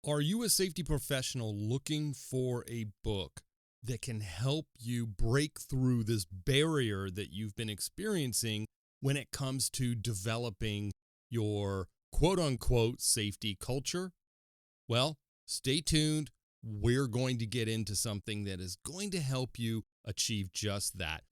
Are you a safety professional looking for a book that can help you break through this barrier that you've been experiencing when it comes to developing your quote unquote safety culture? Well, stay tuned. We're going to get into something that is going to help you achieve just that.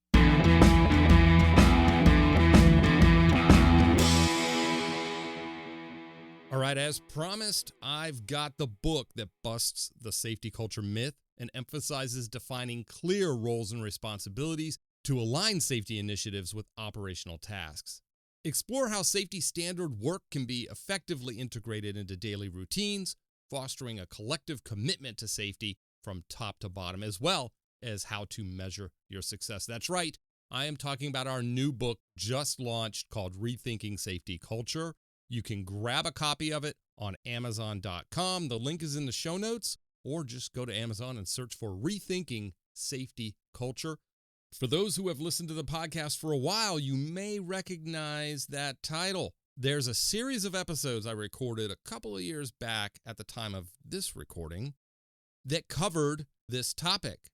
All right, as promised, I've got the book that busts the safety culture myth and emphasizes defining clear roles and responsibilities to align safety initiatives with operational tasks. Explore how safety standard work can be effectively integrated into daily routines, fostering a collective commitment to safety from top to bottom, as well as how to measure your success. That's right. I am talking about our new book just launched called Rethinking Safety Culture. You can grab a copy of it on Amazon.com. The link is in the show notes, or just go to Amazon and search for Rethinking Safety Culture. For those who have listened to the podcast for a while, you may recognize that title. There's a series of episodes I recorded a couple of years back at the time of this recording that covered this topic.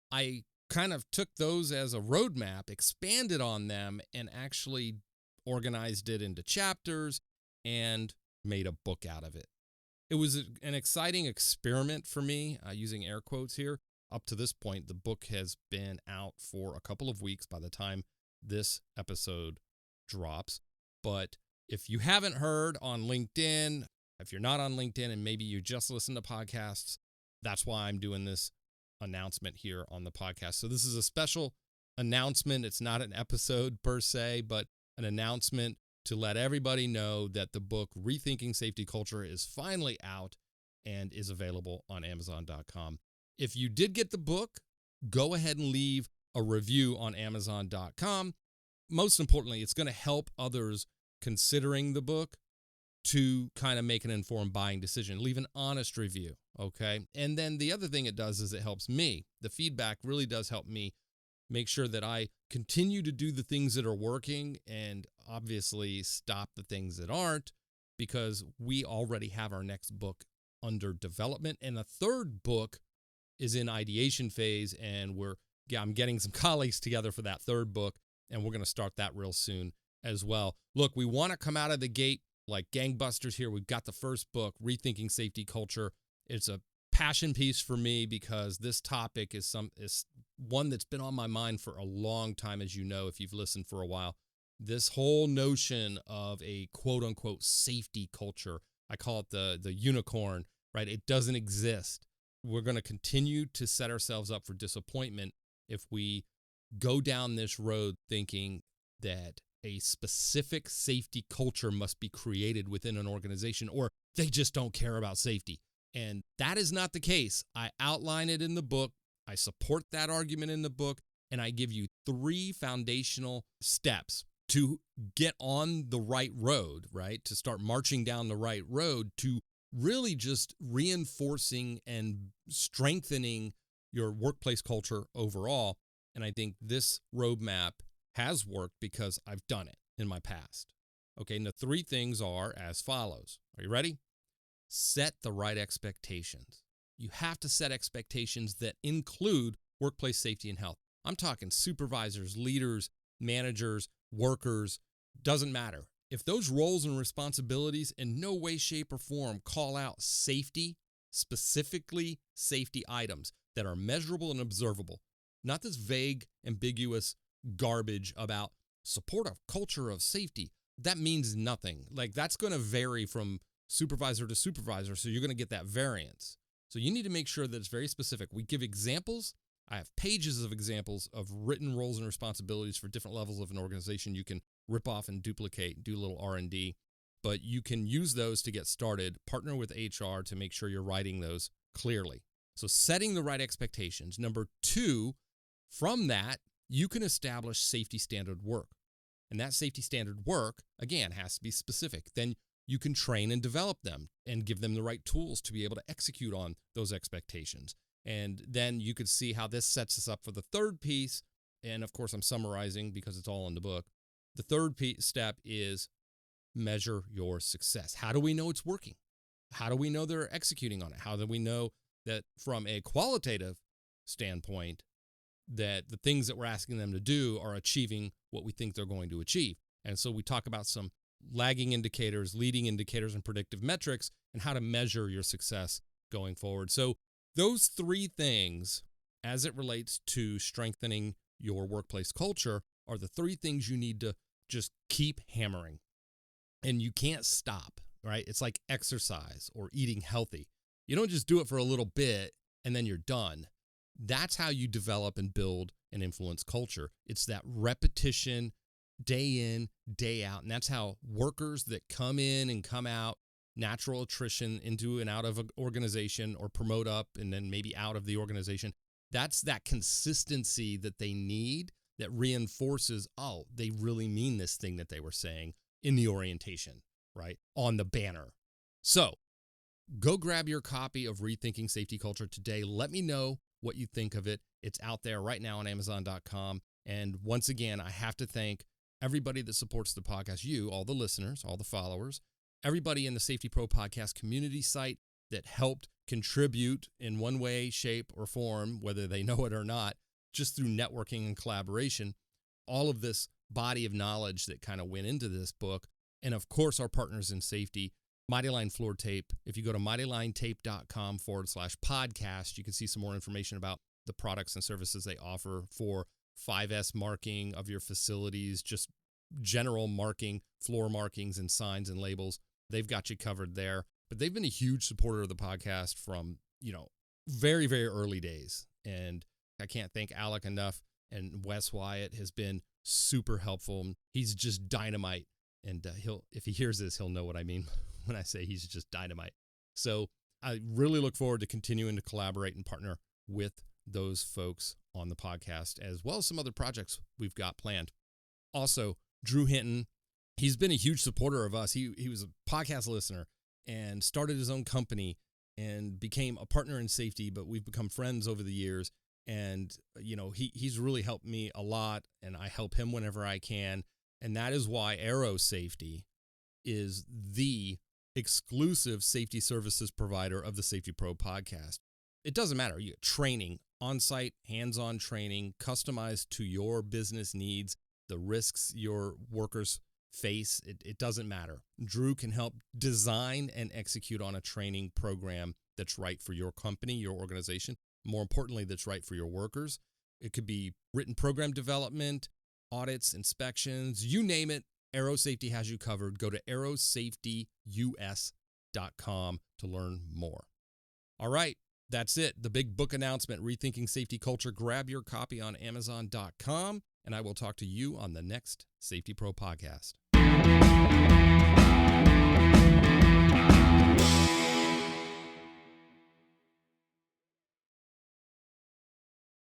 I kind of took those as a roadmap, expanded on them, and actually organized it into chapters and made a book out of it. It was an exciting experiment for me, using air quotes here. Up to this point, the book has been out for a couple of weeks by the time this episode drops. But if you haven't heard on LinkedIn, if you're not on LinkedIn and maybe you just listen to podcasts, that's why I'm doing this announcement here on the podcast. So this is a special announcement. It's not an episode per se, but an announcement to let everybody know that the book Rethinking Safety Culture is finally out and is available on Amazon.com. If you did get the book, go ahead and leave a review on Amazon.com. Most importantly, it's going to help others considering the book to kind of make an informed buying decision. Leave an honest review, okay? And then the other thing it does is it helps me. The feedback really does help me make sure that I continue to do the things that are working and obviously stop the things that aren't, because we already have our next book under development. And a third book is in ideation phase, and I'm getting some colleagues together for that third book, and we're going to start that real soon as well. Look, we want to come out of the gate like gangbusters here. We've got the first book, Rethinking Safety Culture. It's a passion piece for me because this topic is one that's been on my mind for a long time, as you know, if you've listened for a while. This whole notion of a quote-unquote safety culture, I call it the unicorn, right? It doesn't exist. We're going to continue to set ourselves up for disappointment if we go down this road thinking that a specific safety culture must be created within an organization, or they just don't care about safety. And that is not the case. I outline it in the book. I support that argument in the book, and I give you 3 foundational steps to get on the right road, right? To start marching down the right road to really just reinforcing and strengthening your workplace culture overall. And I think this roadmap has worked because I've done it in my past. Okay, and the 3 things are as follows. Are you ready? Set the right expectations. You have to set expectations that include workplace safety and health. I'm talking supervisors, leaders, managers, workers, doesn't matter. If those roles and responsibilities in no way, shape, or form call out safety, specifically safety items that are measurable and observable, not this vague, ambiguous garbage about support a culture of safety, that means nothing. Like, that's going to vary from supervisor to supervisor, so you're going to get that variance. So you need to make sure that it's very specific. We give examples. I have pages of examples of written roles and responsibilities for different levels of an organization. You can rip off and duplicate, do a little R&D, but you can use those to get started. Partner with HR to make sure you're writing those clearly. So setting the right expectations. Number 2, from that, you can establish safety standard work. And that safety standard work, again, has to be specific. Then you can train and develop them and give them the right tools to be able to execute on those expectations. And then you could see how this sets us up for the third piece. And of course, I'm summarizing because it's all in the book. The third step is measure your success. How do we know it's working? how do we know they're executing on it? How do we know that from a qualitative standpoint that the things that we're asking them to do are achieving what we think they're going to achieve? And so we talk about some lagging indicators, leading indicators, and predictive metrics, and how to measure your success going forward. So those three things, as it relates to strengthening your workplace culture, are the three things you need to just keep hammering. And you can't stop, right? It's like exercise or eating healthy. You don't just do it for a little bit and then you're done. That's how you develop and build and influence culture. It's that repetition, day in, day out. And that's how workers that come in and come out, natural attrition into and out of an organization, or promote up and then maybe out of the organization. That's that consistency that they need that reinforces, oh, they really mean this thing that they were saying in the orientation, right? On the banner. So go grab your copy of Rethinking Safety Culture today. Let me know what you think of it. It's out there right now on Amazon.com. And once again, I have to thank everybody that supports the podcast, you, all the listeners, all the followers, everybody in the Safety Pro Podcast community site that helped contribute in one way, shape, or form, whether they know it or not, just through networking and collaboration, all of this body of knowledge that kind of went into this book. And of course, our partners in safety, Mighty Line Floor Tape. If you go to mightylinetape.com/podcast, you can see some more information about the products and services they offer for 5S marking of your facilities, just general marking, floor markings and signs and labels. They've got you covered there. But they've been a huge supporter of the podcast from, very, very early days. And I can't thank Alec enough. And Wes Wyatt has been super helpful. He's just dynamite. And if he hears this, he'll know what I mean when I say he's just dynamite. So I really look forward to continuing to collaborate and partner with those folks on the podcast, as well as some other projects we've got planned. Also, Drew Hinton, he's been a huge supporter of us. He was a podcast listener and started his own company and became a partner in safety, but we've become friends over the years. And, he's really helped me a lot, and I help him whenever I can. And that is why Aero Safety is the exclusive safety services provider of the Safety Pro podcast. It doesn't matter. You get training, on-site, hands-on training, customized to your business needs, the risks your workers face. It doesn't matter. Drew can help design and execute on a training program that's right for your company, your organization. More importantly, that's right for your workers. It could be written program development, audits, inspections, you name it. Aero Safety has you covered. Go to aerosafetyus.com to learn more. All right, that's it. The big book announcement, Rethinking Safety Culture. Grab your copy on Amazon.com, and I will talk to you on the next Safety Pro podcast.